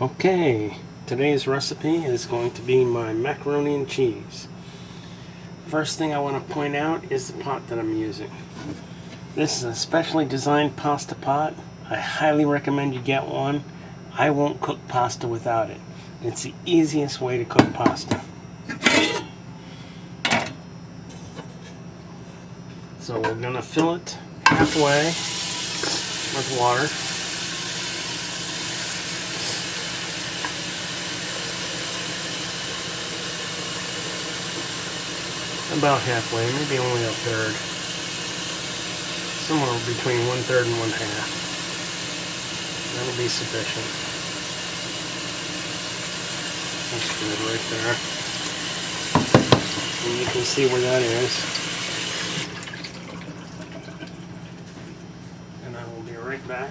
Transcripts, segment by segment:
Okay, today's recipe is going to be my macaroni and cheese. First thing I want to point out is the pot that I'm using. This is a specially designed pasta pot. I highly recommend you get one. I won't cook pasta without it. It's the easiest way to cook pasta. So we're going to fill it halfway with water. About halfway, maybe only a third. Somewhere between 1/3 and 1/2. That'll be sufficient. That's good right there. And you can see where that is. And I will be right back.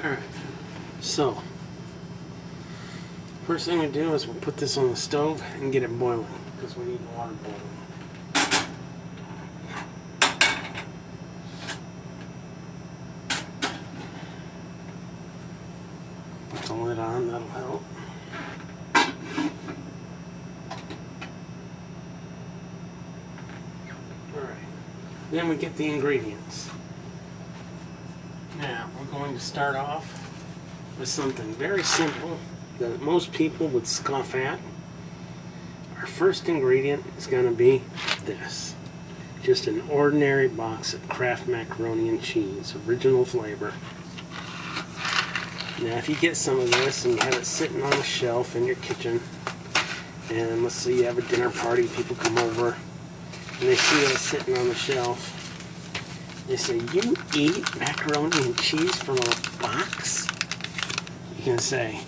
Alright, so first thing we do is we'll put this on the stove and get it boiling because we need water boiling. Put the lid on, that'll help. Alright, then we get the ingredients. Now, we're going to start off with something very simple that most people would scoff at. Our first ingredient is going to be this. Just an ordinary box of Kraft macaroni and cheese, original flavor. Now, if you get some of this and you have it sitting on a shelf in your kitchen, and let's say you have a dinner party, people come over, and they see it sitting on the shelf, they say, "You eat macaroni and cheese from a box?" You can say,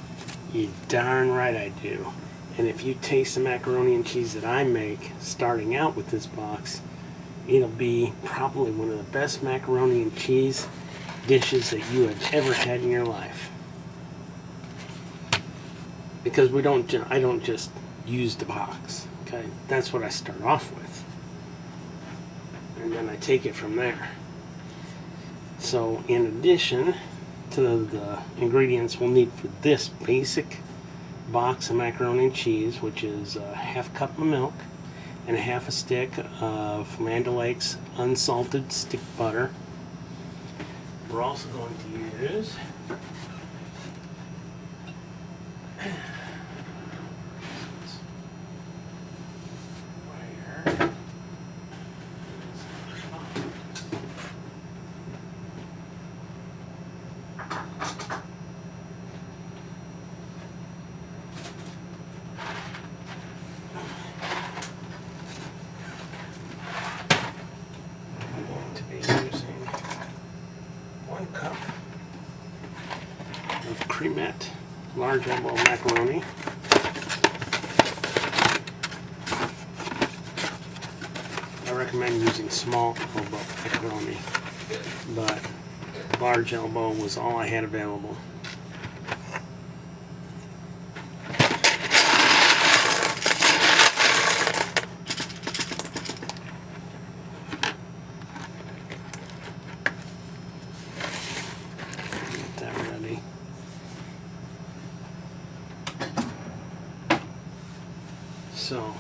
"You darn right I do. And if you taste the macaroni and cheese that I make, starting out with this box, it'll be probably one of the best macaroni and cheese dishes that you have ever had in your life." Because I don't just use the box. Okay, that's what I start off with, and then I take it from there. So in addition to the ingredients we'll need for this basic box of macaroni and cheese, which is a half cup of milk and a half a stick of Land O'Lakes unsalted stick butter, we're also going to use cremette large elbow macaroni. I recommend using small elbow macaroni, but large elbow was all I had available. Get that ready. So,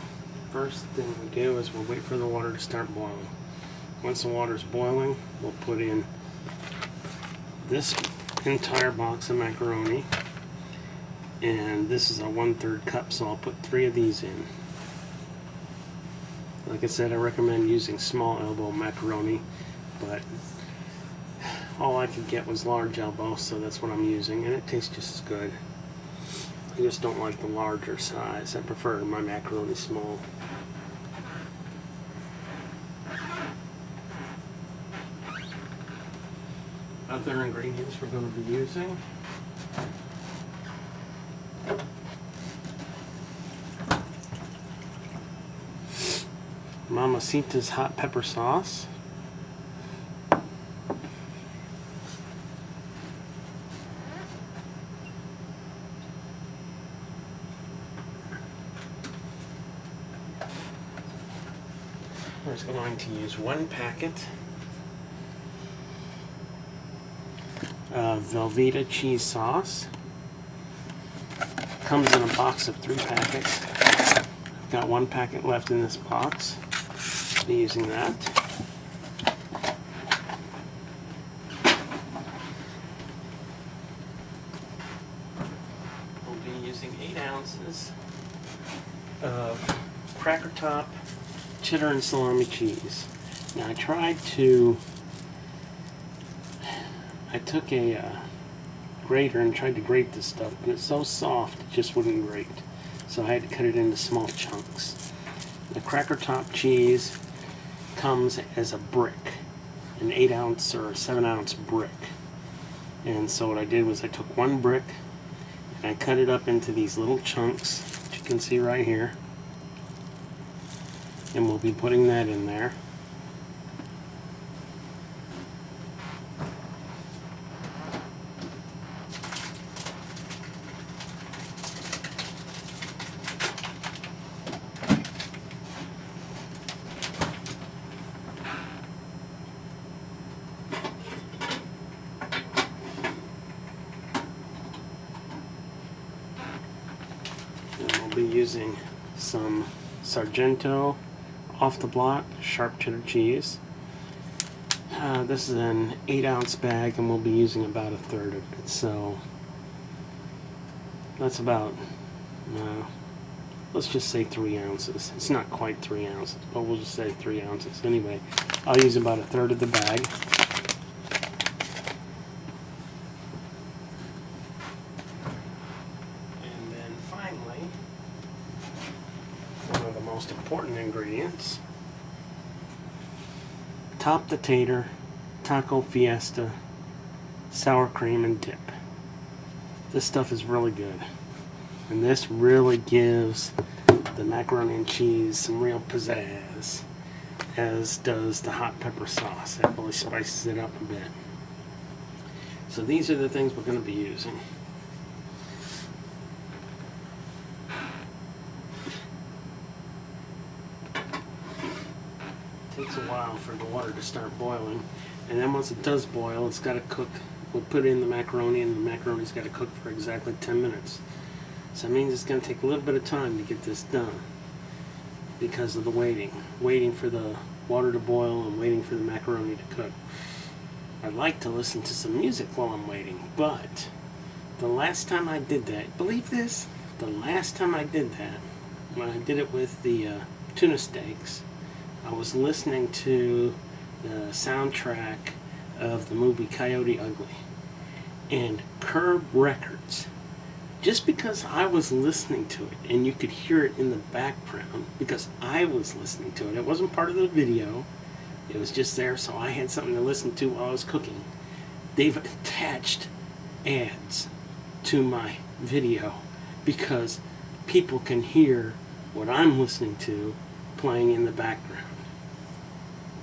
first thing we do is we'll wait for the water to start boiling. once the water's boiling, we'll put in this entire box of macaroni, and this is a 1/3 cup, so I'll put 3 of these in. Like I said, I recommend using small elbow macaroni, but all I could get was large elbow, so that's what I'm using, and it tastes just as good. I just don't like the larger size. I prefer my macaroni small. Other ingredients we're going to be using: Mamacita's hot pepper sauce, we're going to use 1 packet of Velveeta cheese sauce. Comes in a box of 3 packets. I've got 1 packet left in this box. I'll be using that. We'll be using 8 ounces of cracker top cheddar and salami cheese. Now I took a grater and tried to grate this stuff, but it's so soft it just wouldn't grate. So I had to cut it into small chunks. The cracker top cheese comes as a brick, an 8 ounce or 7 ounce brick. And so what I did was I took 1 brick and I cut it up into these little chunks, which you can see right here. And we'll be putting that in there. And we'll be using some Sargento off the block sharp cheddar cheese. This is an 8 ounce bag, and we'll be using about 1/3 of it. So that's about, let's just say 3 ounces. It's not quite 3 ounces, but we'll just say 3 ounces. Anyway, I'll use about 1/3 of the bag. And then finally, one of the most important ingredients: top the tater, taco Fiesta, sour cream and dip. This stuff is really good, and this really gives the macaroni and cheese some real pizzazz, as does the hot pepper sauce. That really spices it up a bit. So these are the things we're going to be using. Takes a while for the water to start boiling, and then once it does boil, it's got to cook. We'll put in the macaroni, and the macaroni's got to cook for exactly 10 minutes. So that means it's going to take a little bit of time to get this done because of the waiting for the water to boil and waiting for the macaroni to cook. I'd like to listen to some music while I'm waiting, but the last time I did that, believe this, the last time I did that, when I did it with the tuna steaks, I was listening to the soundtrack of the movie Coyote Ugly, and Curb Records. Just because I was listening to it, and you could hear it in the background, because I was listening to it. It wasn't part of the video. It was just there, so I had something to listen to while I was cooking. They've attached ads to my video because people can hear what I'm listening to playing in the background.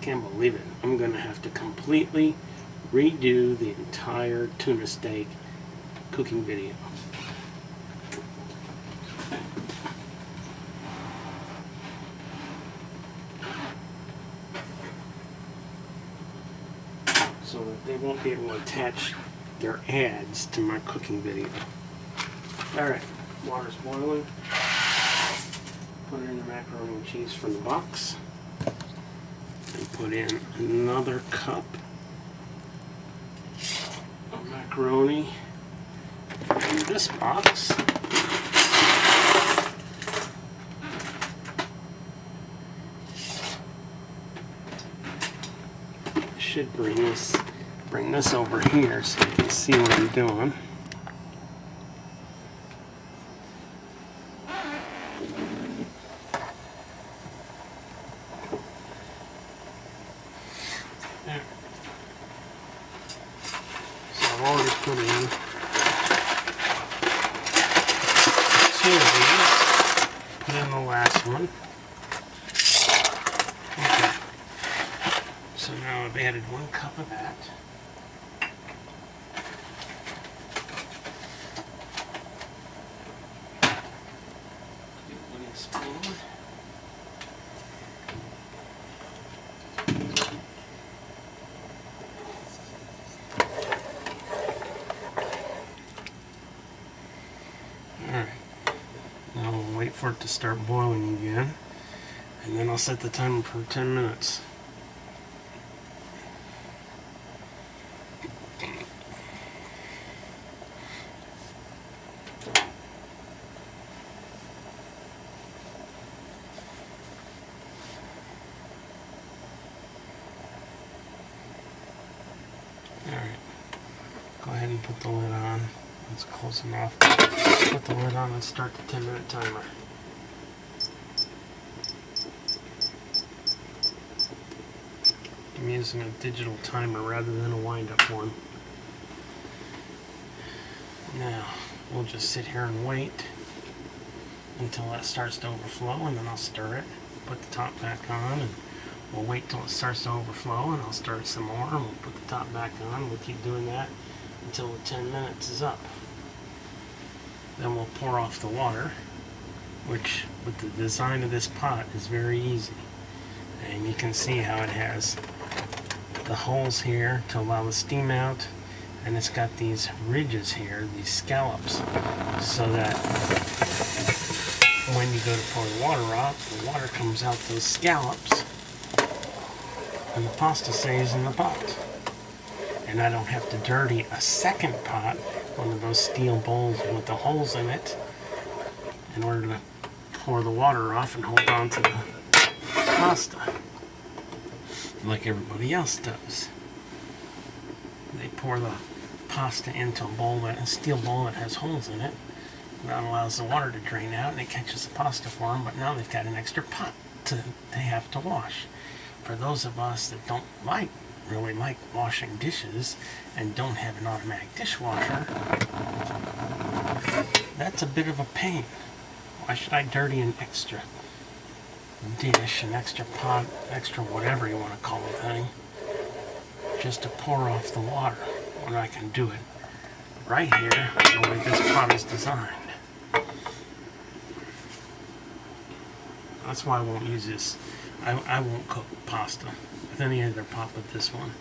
Can't believe it. I'm going to have to completely redo the entire tuna steak cooking video. So that they won't be able to attach their ads to my cooking video. Alright, water's boiling. Put in the macaroni and cheese from the box. And put in another cup of macaroni in this box. Should bring this over here so you can see what I'm doing. There. So I've already put in 2 of these. Put in the last one. Okay. So now I've added 1 cup of that. Get a wooden spoon. Alright. Now we'll wait for it to start boiling again. And then I'll set the timer for 10 minutes. Alright, go ahead and put the lid on. That's close enough. Put the lid on and start the 10-minute timer. I'm using a digital timer rather than a wind-up one. Now, we'll just sit here and wait until that starts to overflow, and then I'll stir it, put the top back on, and we'll wait till it starts to overflow, and I'll stir it some more, and we'll put the top back on. We'll keep doing that until the 10 minutes is up. Then we'll pour off the water, which with the design of this pot is very easy. And you can see how it has the holes here to allow the steam out, and it's got these ridges here, these scallops, so that when you go to pour the water off, the water comes out those scallops, and the pasta stays in the pot. And I don't have to dirty a second pot, one of those steel bowls with the holes in it, in order to pour the water off and hold on to the pasta, like everybody else does. They pour the pasta into a steel bowl that has holes in it. That allows the water to drain out, and it catches the pasta for them, but now they've got an extra pot they have to wash. For those of us that don't really like washing dishes and don't have an automatic dishwasher, that's a bit of a pain. Why should I dirty an extra dish, an extra pot, extra whatever you want to call the thing, just to pour off the water when I can do it right here the way this pot is designed? That's why I won't use this. I won't cook pasta with any other pot but this one.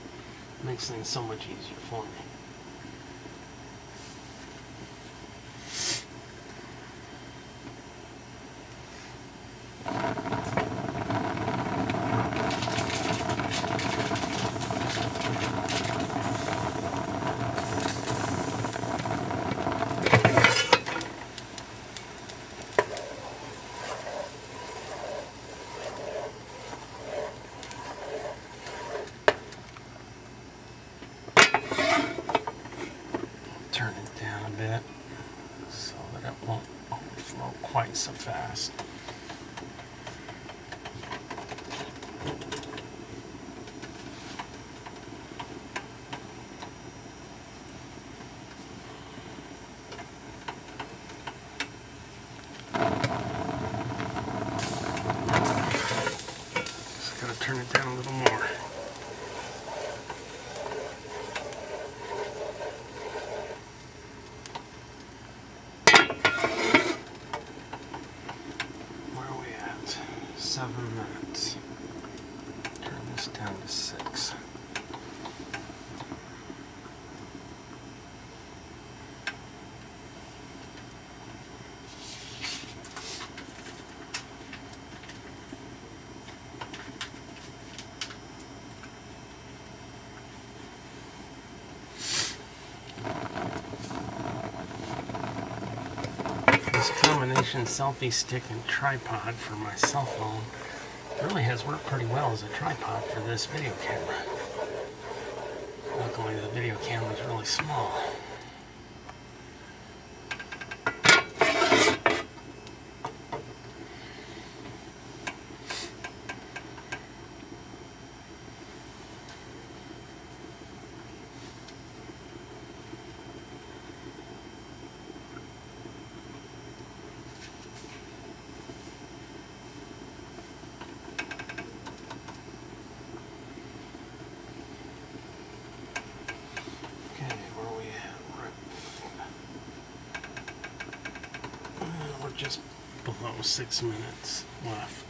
It makes things so much easier for me. Turn it down a bit so that it won't overflow quite so fast. Just gotta turn it down a little more. Where are we at? 7 minutes. Turn this down to 6. this combination selfie stick and tripod for my cell phone really has worked pretty well as a tripod for this video camera. Luckily the video camera is really small. Just below 6 minutes left.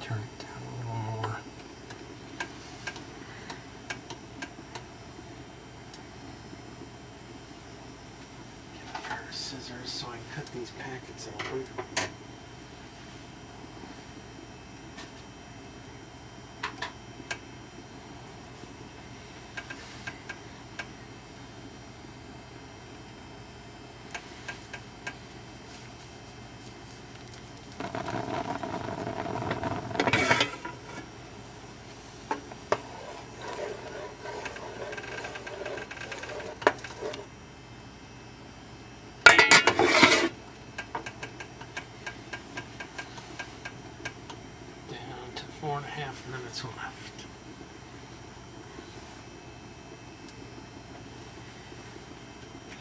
Turn it down a little more. Get a pair of scissors so I can cut these packets open. Down to 4.5 minutes left.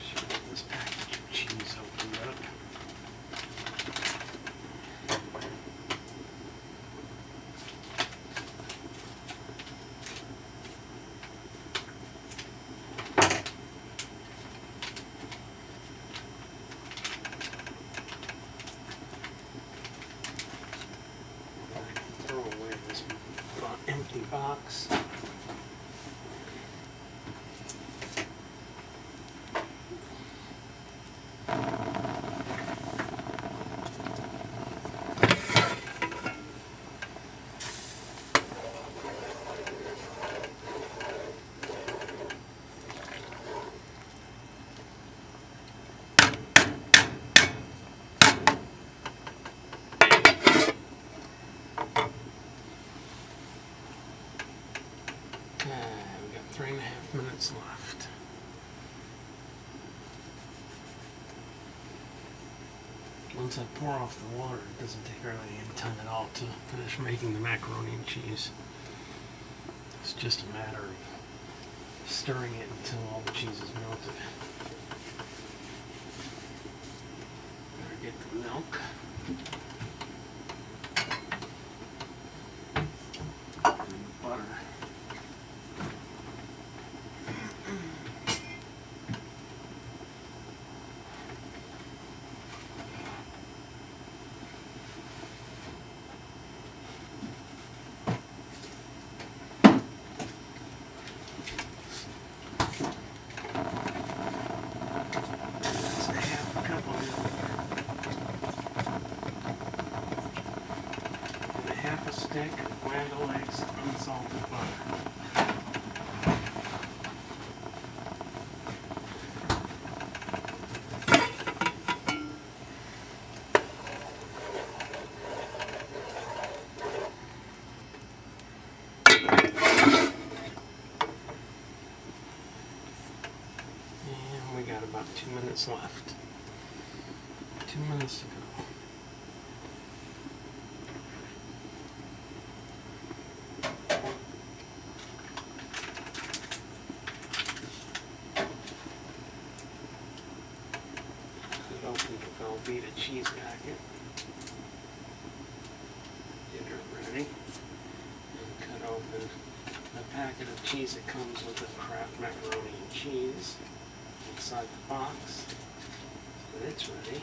Should get this package of cheese opened up. Throw away this empty box. We got 3.5 minutes left. Once I pour off the water, it doesn't take really any time at all to finish making the macaroni and cheese. It's just a matter of stirring it until all the cheese is melted. Better get the milk. And the butter. Half a stick of Land O'Lakes unsalted butter. And we got about 2 minutes left. 2 minutes to go. Open the Velveeta cheese packet. Get her ready. And cut open the packet of cheese that comes with the Kraft macaroni and cheese inside the box. So it's ready.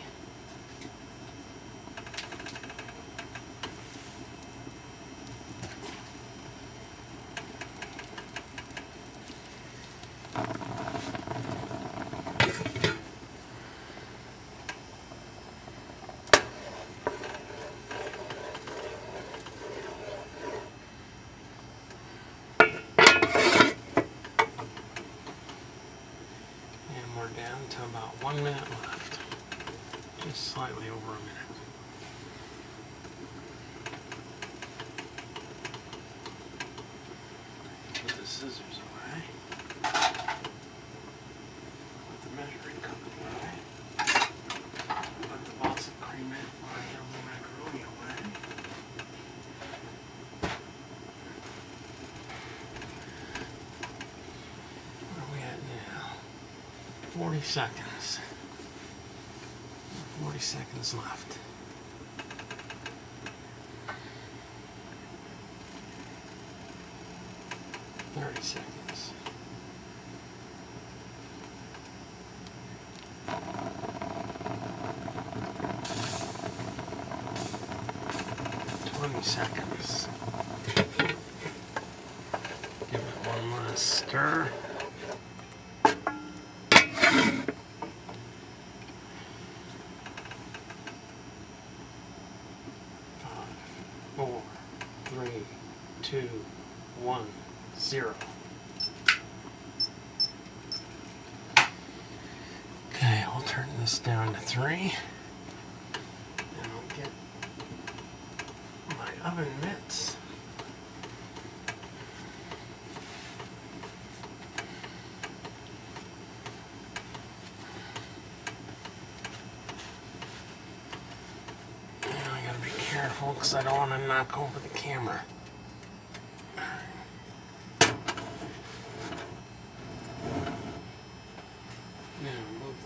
down to about 1 minute left. Just slightly over a minute. Put the scissors away. Put the measuring cup away. Put the box of cream in my yellow macaroni away. Where are we at now? 40 seconds. 40 seconds left. Seconds. 20 seconds. Give it one last stir. 5, 4, 3, 2, 1, 0. Okay, I'll turn this down to 3, and I'll get my oven mitts. And I gotta be careful because I don't want to knock over the camera.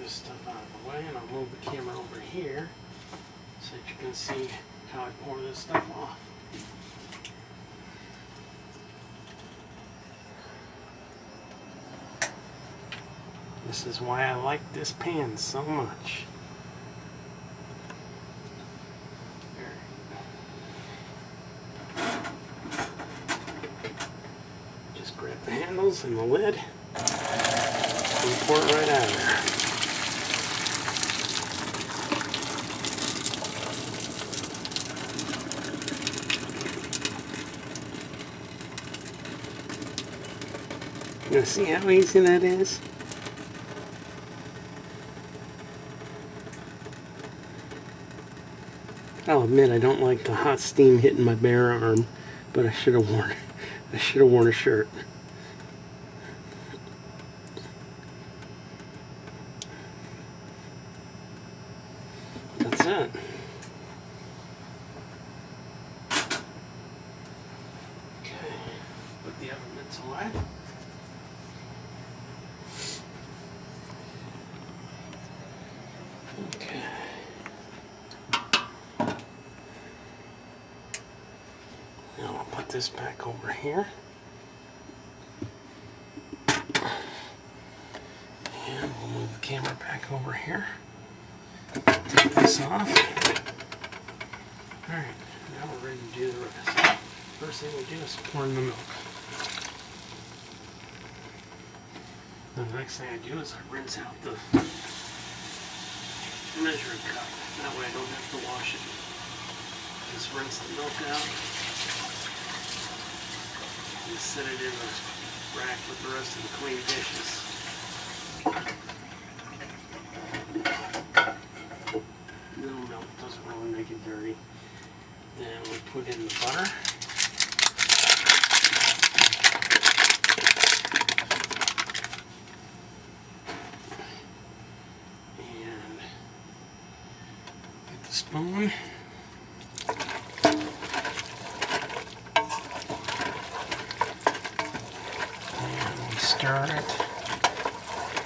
Stuff out of the way, and I'll move the camera over here so that you can see how I pour this stuff off. This is why I like this pan so much. Just grab the handles and the lid and pour it right out of there. You see how easy that is? I'll admit I don't like the hot steam hitting my bare arm, but I should have worn a shirt. That's it. Okay, put the oven mitts away. Okay. Now I'll put this back over here. And we'll move the camera back over here. Take this off. Alright, now we're ready to do the rest. First thing we do is pour in the milk. Then the next thing I do is I rinse out the measuring cup. That way I don't have to wash it. Just rinse the milk out. And set it in the rack with the rest of the clean dishes. Little milk doesn't really make it dirty. Then we put in the butter. Spoon. And we stir it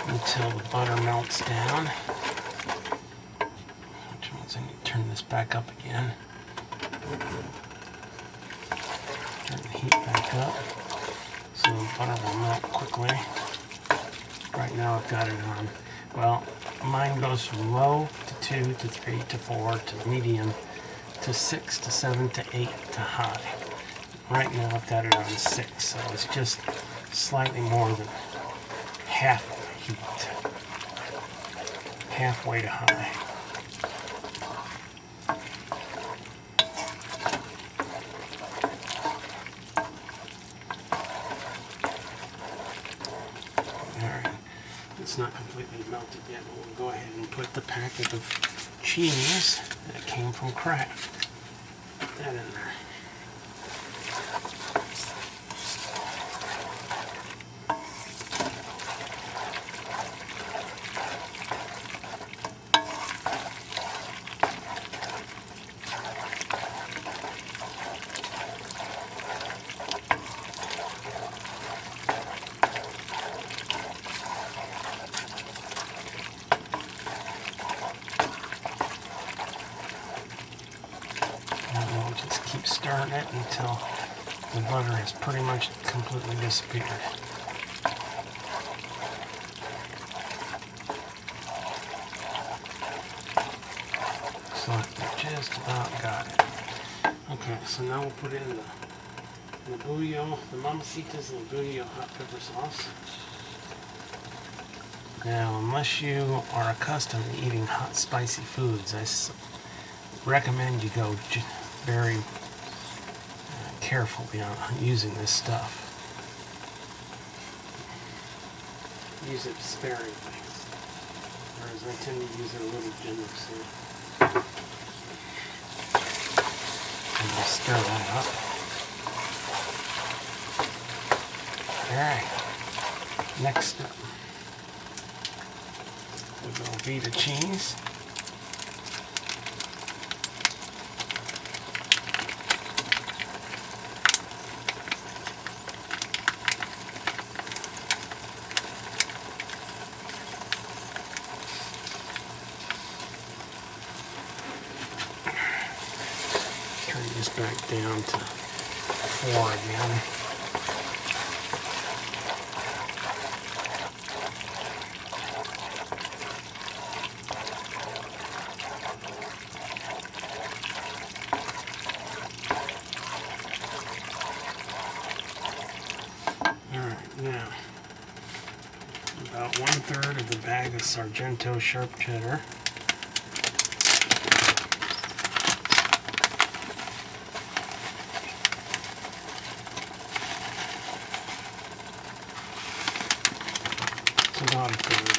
until the butter melts down. Which means I need to turn this back up again. Turn the heat back up so the butter will melt quickly. Right now I've got it on. Well, mine goes from low to 2 to 3 to 4 to medium to 6 to 7 to 8 to high. Right now I've got it on 6, so it's just slightly more than half heat. Halfway to high. it's not completely melted yet, but we'll go ahead and put the packet of cheese that came from Kraft. Put that in there. And we'll just keep stirring it until the butter has pretty much completely disappeared. So I just about got it. Okay, so now we'll put in the bullo, the mamacitas and the bullo hot pepper sauce. Now, unless you are accustomed to eating hot, spicy foods, I recommend you go very carefully on using this stuff. Use it sparingly, whereas I tend to use it a little generously. And we'll stir that up. Alright, next step. We'll go Velveeta cheese. Turn this back down to 4 again. Now, about 1/3 of the bag of Sargento sharp cheddar. It's about 1/3.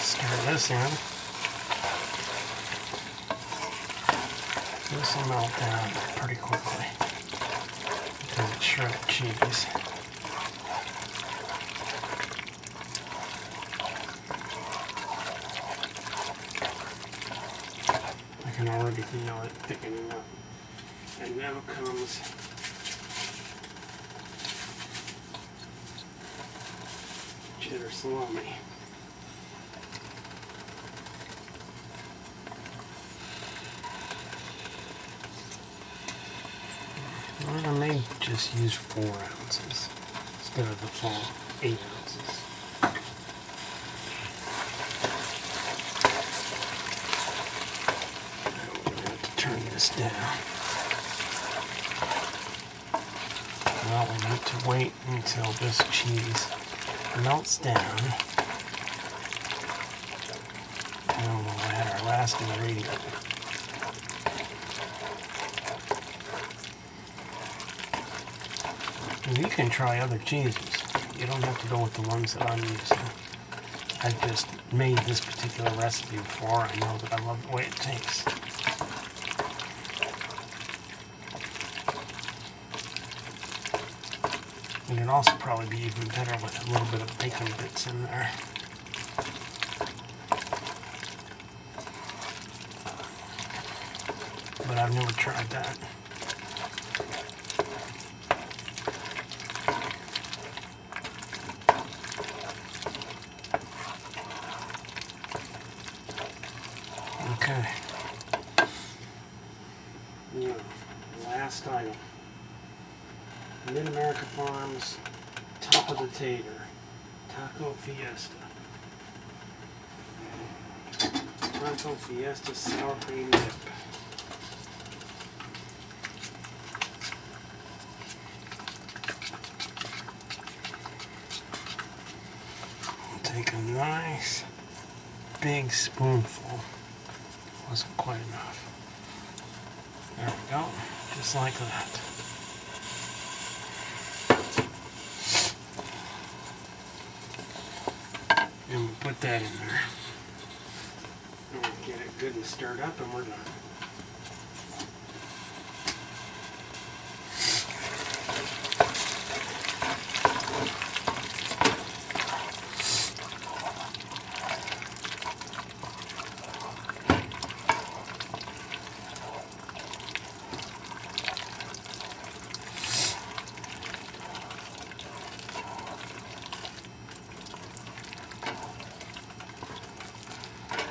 Stir this in. This will melt down pretty quickly because it's shredded cheese. I can already feel it thickening up. And now comes cheddar salami. I may just use 4 ounces instead of the full 8 ounces. Now we're going to have to turn this down. Well, we need to wait until this cheese melts down. And we'll add our last ingredient. You can try other cheeses. You don't have to go with the ones that I'm using. I've just made this particular recipe before. I know that I love the way it tastes. And it'd also probably be even better with a little bit of bacon bits in there. But I've never tried that. Okay. Now, last item. Mid-America Farms Top of the Tater Taco Fiesta. Taco Fiesta sour cream dip. Take a nice big spoonful. Wasn't quite enough. There we go. Just like that. And we'll put that in there. And we'll get it good and stirred up and we're done.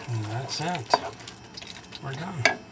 And that's it. We're done.